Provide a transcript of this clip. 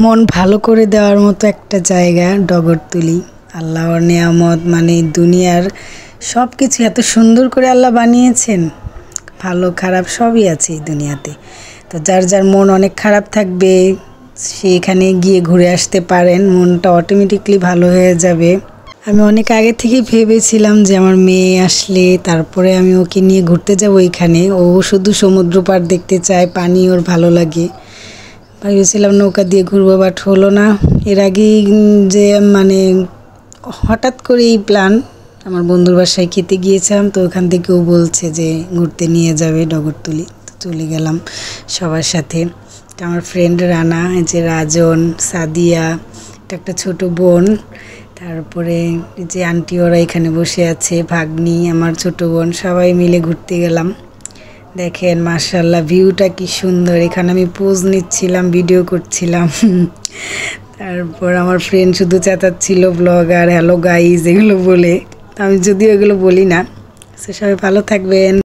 মন ভালো করে দেওয়ার মতো একটা জায়গা ডগরতুলি। আল্লাহর নেয়ামত, মানে দুনিয়ার সব কিছু এত সুন্দর করে আল্লাহ বানিয়েছেন। ভালো খারাপ সবই আছে এই দুনিয়াতে। তো যার যার মন অনেক খারাপ থাকবে সে এখানে গিয়ে ঘুরে আসতে পারেন, মনটা অটোমেটিকলি ভালো হয়ে যাবে। আমি অনেক আগে থেকেই ভেবেছিলাম যে আমার মেয়ে আসলে তারপরে আমি ওকে নিয়ে ঘুরতে যাব এখানে। ও শুধু সমুদ্র পাড় দেখতে চায়, পানি ওর ভালো লাগে। ভেবেছিলাম নৌকা দিয়ে ঘুরবো, বাট হলো না। এর আগেই যে মানে হঠাৎ করে এই প্ল্যান, আমার বন্ধুর বাসায় খেতে গিয়েছিলাম, তো ওখান থেকেও বলছে যে ঘুরতে নিয়ে যাবে ডগরতুলি। তো চলে গেলাম সবার সাথে। আমার ফ্রেন্ড রানা, এই যে রাজন, সাদিয়া, একটা ছোট বোন, তারপরে যে আন্টি ওরা এখানে বসে আছে, ভাগ্নি, আমার ছোট বোন, সবাই মিলে ঘুরতে গেলাম। দেখেন মাশাআল্লাহ ভিউটা কি সুন্দর। এখানে আমি পোজ নিচ্ছিলাম, ভিডিও করছিলাম। তারপর আমার ফ্রেন্ড শুধু চেঁচাচ্ছিল ব্লগার, হ্যালো গাইজ এগুলো বলে। আমি যদিও এগুলো বলি না। সবাই ভালো থাকবেন।